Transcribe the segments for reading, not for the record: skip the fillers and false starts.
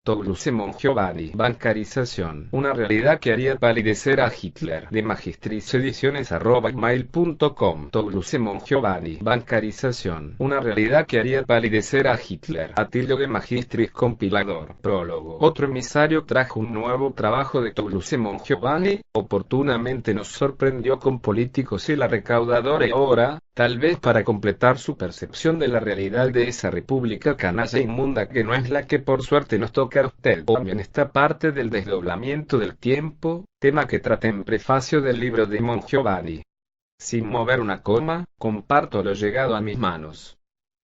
Toblucemon Giovanni. Bancarización. Una realidad que haría palidecer a Hitler. De magistricediciones@gmail.com. Toblucemon Giovanni. Bancarización. Una realidad que haría palidecer a Hitler. Atilio de Magistris compilador. Prólogo. Otro emisario trajo un nuevo trabajo de Toblucemon Giovanni. Oportunamente nos sorprendió con políticos y la recaudadora ahora, tal vez para completar su percepción de la realidad de esa república canalla inmunda que no es la que por suerte nos toca a usted. O bien esta parte del desdoblamiento del tiempo, tema que trata en prefacio del libro de Mon Giovanni. Sin mover una coma, comparto lo llegado a mis manos.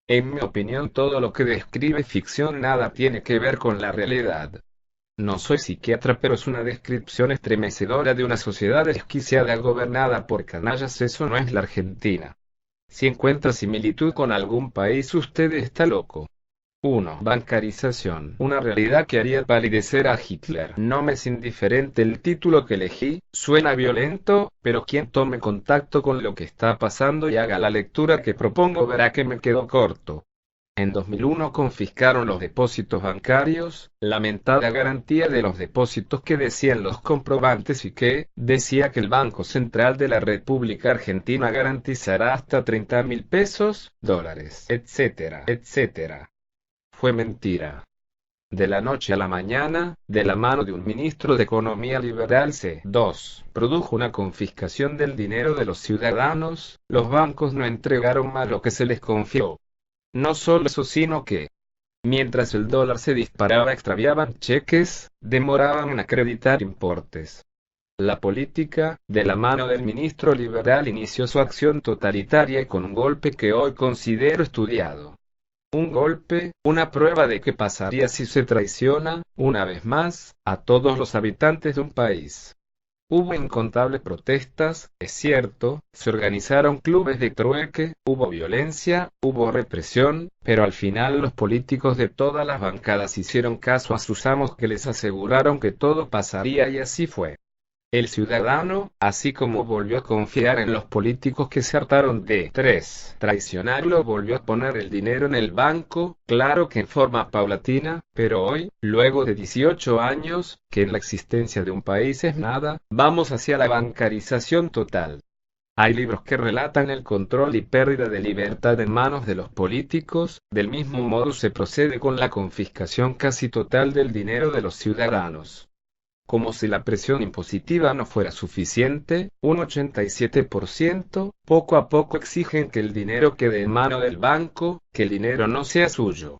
En mi opinión todo lo que describe ficción nada tiene que ver con la realidad. No soy psiquiatra, pero es una descripción estremecedora de una sociedad desquiciada gobernada por canallas. Eso no es la Argentina. Si encuentra similitud con algún país, usted está loco. 1. Bancarización. Una realidad que haría palidecer a Hitler. No me es indiferente el título que elegí, suena violento, pero quien tome contacto con lo que está pasando y haga la lectura que propongo verá que me quedo corto. En 2001 confiscaron los depósitos bancarios, lamentada garantía de los depósitos que decían los comprobantes y que, decía que el Banco Central de la República Argentina garantizará hasta 30.000 pesos, dólares, etcétera, etcétera. Fue mentira. De la noche a la mañana, de la mano de un ministro de Economía liberal C2, produjo una confiscación del dinero de los ciudadanos. Los bancos no entregaron más lo que se les confió. No solo eso, sino que, mientras el dólar se disparaba, extraviaban cheques, demoraban en acreditar importes. La política, de la mano del ministro liberal, inició su acción totalitaria y con un golpe que hoy considero estudiado. Un golpe, una prueba de qué pasaría si se traiciona, una vez más, a todos los habitantes de un país. Hubo incontables protestas, es cierto, se organizaron clubes de trueque, hubo violencia, hubo represión, pero al final los políticos de todas las bancadas hicieron caso a sus amos que les aseguraron que todo pasaría y así fue. El ciudadano, así como volvió a confiar en los políticos que se hartaron de 3. Traicionarlo, volvió a poner el dinero en el banco, claro que en forma paulatina, pero hoy, luego de 18 años, que en la existencia de un país es nada, vamos hacia la bancarización total. Hay libros que relatan el control y pérdida de libertad en manos de los políticos, del mismo modo se procede con la confiscación casi total del dinero de los ciudadanos. Como si la presión impositiva no fuera suficiente, un 87%, poco a poco exigen que el dinero quede en mano del banco, que el dinero no sea suyo.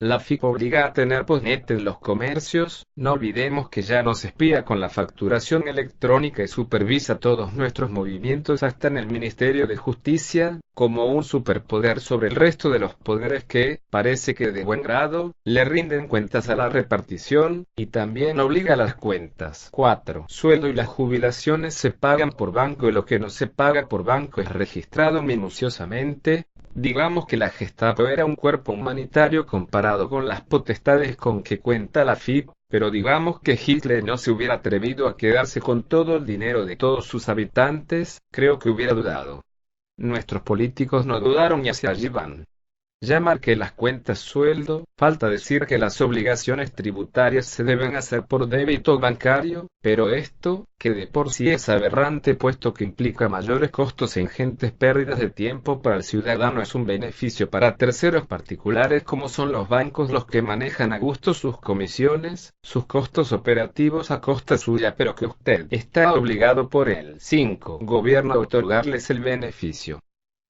La FIP obliga a tener POSnet en los comercios, no olvidemos que ya nos espía con la facturación electrónica y supervisa todos nuestros movimientos hasta en el Ministerio de Justicia, como un superpoder sobre el resto de los poderes que, parece que de buen grado, le rinden cuentas a la repartición, y también obliga a las cuentas. 4. Sueldo y las jubilaciones se pagan por banco y lo que no se paga por banco es registrado minuciosamente. Digamos que la Gestapo era un cuerpo humanitario comparado con las potestades con que cuenta la FIP, pero digamos que Hitler no se hubiera atrevido a quedarse con todo el dinero de todos sus habitantes, creo que hubiera dudado. Nuestros políticos no dudaron y hacia allí van. Ya marqué las cuentas sueldo, falta decir que las obligaciones tributarias se deben hacer por débito bancario, pero esto, que de por sí es aberrante puesto que implica mayores costos e ingentes pérdidas de tiempo para el ciudadano, es un beneficio para terceros particulares como son los bancos los que manejan a gusto sus comisiones, sus costos operativos a costa suya, pero que usted está obligado por el 5. Gobierno a otorgarles el beneficio.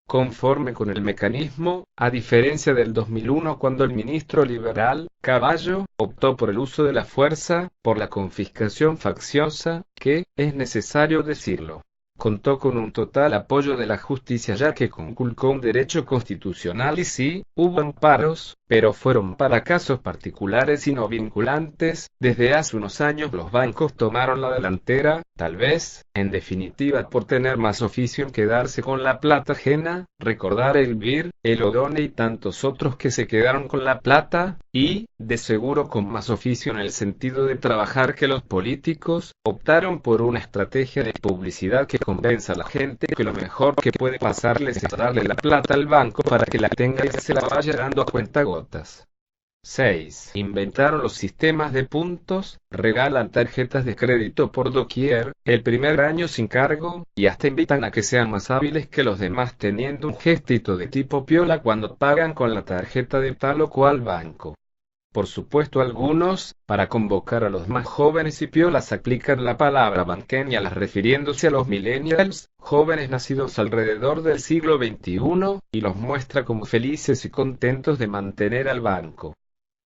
Conforme con el mecanismo, a diferencia del 2001 cuando el ministro liberal, Caballo, optó por el uso de la fuerza, por la confiscación facciosa, que, es necesario decirlo, contó con un total apoyo de la justicia ya que conculcó un derecho constitucional y sí, hubo amparos, pero fueron para casos particulares y no vinculantes. Desde hace unos años los bancos tomaron la delantera, tal vez, en definitiva por tener más oficio en quedarse con la plata ajena, recordar el BIR, el Odone y tantos otros que se quedaron con la plata, y, de seguro con más oficio en el sentido de trabajar que los políticos, optaron por una estrategia de publicidad que convenza a la gente que lo mejor que puede pasarles es darle la plata al banco para que la tenga y se la vaya dando a cuentagotas. 6. Inventaron los sistemas de puntos, regalan tarjetas de crédito por doquier, el primer año sin cargo, y hasta invitan a que sean más hábiles que los demás teniendo un gestito de tipo piola cuando pagan con la tarjeta de tal o cual banco. Por supuesto algunos, para convocar a los más jóvenes y piolas aplican la palabra banquenial refiriéndose a los millennials, jóvenes nacidos alrededor del siglo XXI, y los muestra como felices y contentos de mantener al banco.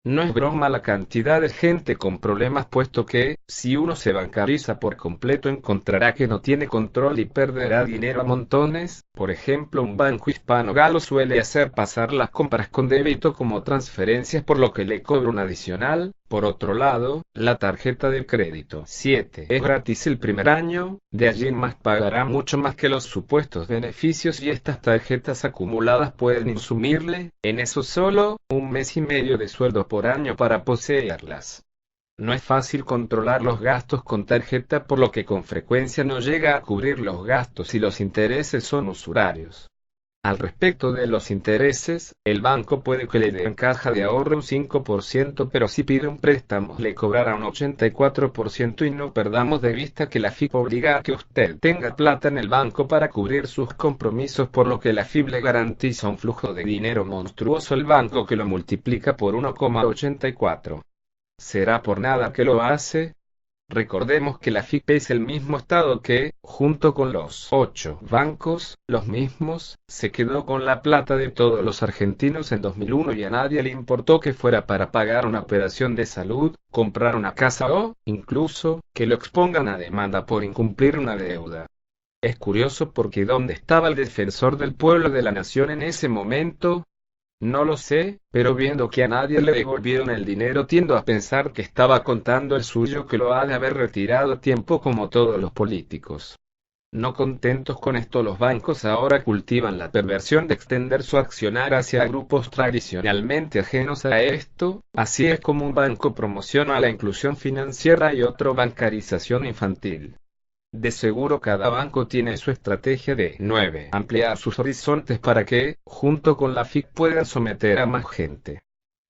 No es broma la cantidad de gente con problemas puesto que, si uno se bancariza por completo encontrará que no tiene control y perderá dinero a montones. Por ejemplo, un banco hispano-galo suele hacer pasar las compras con débito como transferencias por lo que le cobra un adicional. Por otro lado, la tarjeta de crédito 7 es gratis el primer año, de allí en más pagará mucho más que los supuestos beneficios y estas tarjetas acumuladas pueden insumirle, en eso solo, un mes y medio de sueldo por año para poseerlas. No es fácil controlar los gastos con tarjeta por lo que con frecuencia no llega a cubrir los gastos y los intereses son usurarios. Al respecto de los intereses, el banco puede que le dé en caja de ahorro un 5%, pero si pide un préstamo le cobrará un 84% y no perdamos de vista que la FIP obliga a que usted tenga plata en el banco para cubrir sus compromisos, por lo que la FIP le garantiza un flujo de dinero monstruoso al banco que lo multiplica por 1,84. ¿Será por nada que lo hace? Recordemos que la FIP es el mismo Estado que, junto con los 8 bancos, los mismos, se quedó con la plata de todos los argentinos en 2001 y a nadie le importó que fuera para pagar una operación de salud, comprar una casa o, incluso, que lo expongan a demanda por incumplir una deuda. Es curioso porque ¿dónde estaba el defensor del pueblo de la nación en ese momento? No lo sé, pero viendo que a nadie le devolvieron el dinero tiendo a pensar que estaba contando el suyo, que lo ha de haber retirado a tiempo como todos los políticos. No contentos con esto, los bancos ahora cultivan la perversión de extender su accionar hacia grupos tradicionalmente ajenos a esto, así es como un banco promociona la inclusión financiera y otro bancarización infantil. De seguro cada banco tiene su estrategia de 9. Ampliar sus horizontes para que, junto con la FIC, puedan someter a más gente.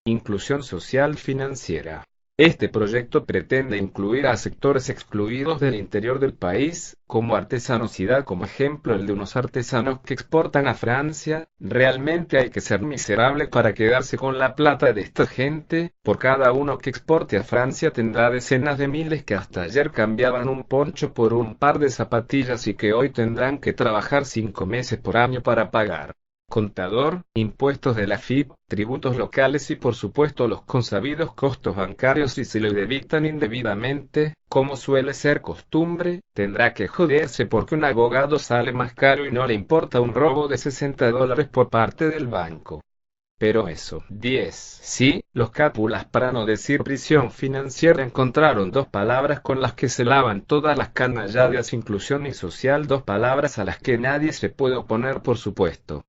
Inclusión social financiera. Este proyecto pretende incluir a sectores excluidos del interior del país, como artesanosidad, como ejemplo el de unos artesanos que exportan a Francia. Realmente hay que ser miserable para quedarse con la plata de esta gente. Por cada uno que exporte a Francia tendrá decenas de miles que hasta ayer cambiaban un poncho por un par de zapatillas y que hoy tendrán que trabajar 5 meses por año para pagar contador, impuestos de la FIP, tributos locales y por supuesto los consabidos costos bancarios, y si lo debitan indebidamente, como suele ser costumbre, tendrá que joderse porque un abogado sale más caro y no le importa un robo de $60 por parte del banco. Pero eso, 10. Sí, los cápulas, para no decir prisión financiera, encontraron dos palabras con las que se lavan todas las canalladas: inclusión y social, dos palabras a las que nadie se puede oponer, por supuesto.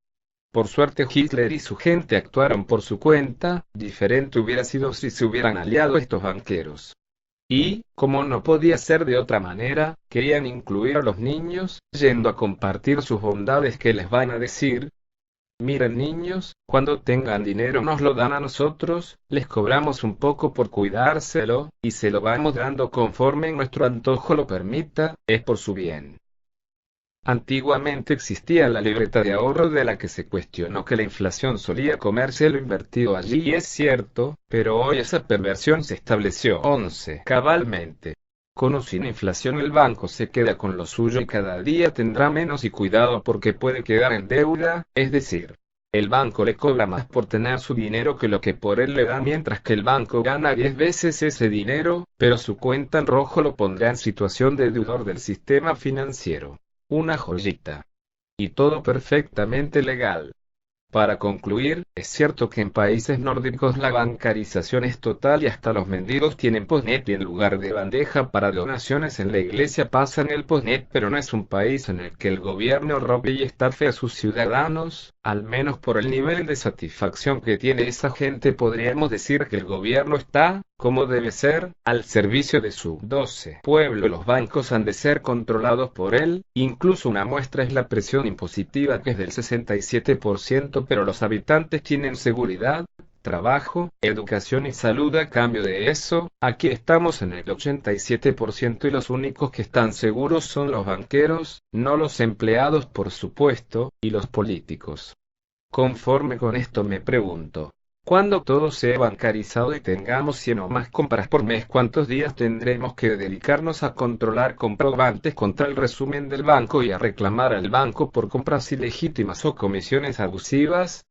Por suerte Hitler y su gente actuaron por su cuenta, diferente hubiera sido si se hubieran aliado estos banqueros. Y, como no podía ser de otra manera, querían incluir a los niños, yendo a compartir sus bondades. ¿Qué les van a decir? Miren niños, cuando tengan dinero nos lo dan a nosotros, les cobramos un poco por cuidárselo, y se lo vamos dando conforme nuestro antojo lo permita, es por su bien. Antiguamente existía la libreta de ahorro, de la que se cuestionó que la inflación solía comerse lo invertido allí, y es cierto, pero hoy esa perversión se estableció. 11. Cabalmente. Con o sin inflación el banco se queda con lo suyo y cada día tendrá menos, y cuidado porque puede quedar en deuda, es decir, el banco le cobra más por tener su dinero que lo que por él le da, mientras que el banco gana 10 veces ese dinero, pero su cuenta en rojo lo pondrá en situación de deudor del sistema financiero. Una joyita. Y todo perfectamente legal. Para concluir, es cierto que en países nórdicos la bancarización es total y hasta los mendigos tienen postnet, y en lugar de bandeja para donaciones en la iglesia pasan el postnet, pero no es un país en el que el gobierno robe y estafe a sus ciudadanos. Al menos por el nivel de satisfacción que tiene esa gente podríamos decir que el gobierno está, como debe ser, al servicio de su 12 pueblo. Los bancos han de ser controlados por él, incluso una muestra es la presión impositiva, que es del 67%, pero los habitantes tienen seguridad, trabajo, educación y salud a cambio de eso. Aquí estamos en el 87% y los únicos que están seguros son los banqueros, no los empleados por supuesto, y los políticos. Conforme con esto me pregunto, cuando todo sea bancarizado y tengamos 100 o más compras por mes, ¿cuántos días tendremos que dedicarnos a controlar comprobantes contra el resumen del banco y a reclamar al banco por compras ilegítimas o comisiones abusivas?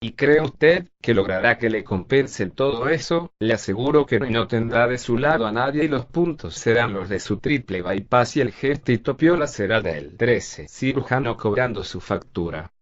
¿Y cree usted que logrará que le compensen todo eso? Le aseguro que no tendrá de su lado a nadie y los puntos serán los de su triple bypass y el gestito piola será del 13 cirujano cobrando su factura.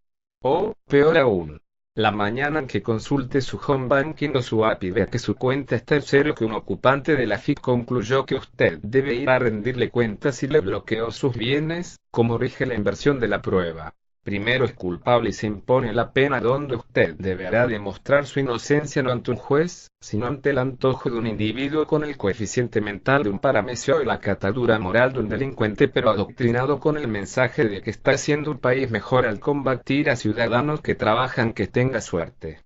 O, peor aún, la mañana en que consulte su home banking o su app y vea que su cuenta está en cero, que un ocupante de la FIC concluyó que usted debe ir a rendirle cuentas y le bloqueó sus bienes, como rige la inversión de la prueba. Primero es culpable y se impone la pena donde usted deberá demostrar su inocencia no ante un juez, sino ante el antojo de un individuo con el coeficiente mental de un paramecio y la catadura moral de un delincuente pero adoctrinado con el mensaje de que está haciendo un país mejor al combatir a ciudadanos que trabajan. Que tenga suerte.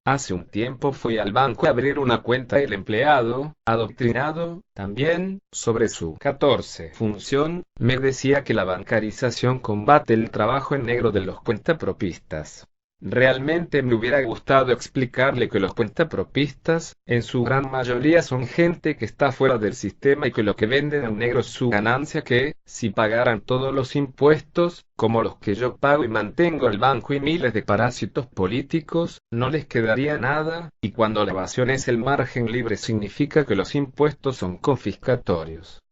Hace un tiempo fui al banco a abrir una cuenta. El empleado, adoctrinado, también, sobre su 14 función, me decía que la bancarización combate el trabajo en negro de los cuentapropistas. Realmente me hubiera gustado explicarle que los cuentapropistas, en su gran mayoría son gente que está fuera del sistema y que lo que venden en negro es su ganancia, que, si pagaran todos los impuestos, como los que yo pago y mantengo el banco y miles de parásitos políticos, no les quedaría nada, y cuando la evasión es el margen libre significa que los impuestos son confiscatorios.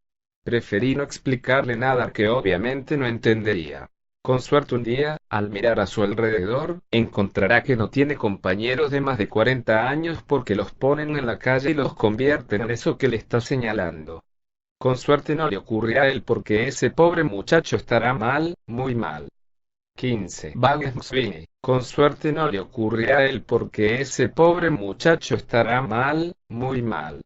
Preferí no explicarle nada que obviamente no entendería. Con suerte un día, al mirar a su alrededor, encontrará que no tiene compañeros de más de 40 años porque los ponen en la calle y los convierten en eso que le está señalando. Con suerte no le ocurrirá a él porque ese pobre muchacho estará mal, muy mal. 15. Bagensvini. Con suerte no le ocurrirá a él porque ese pobre muchacho estará mal, muy mal.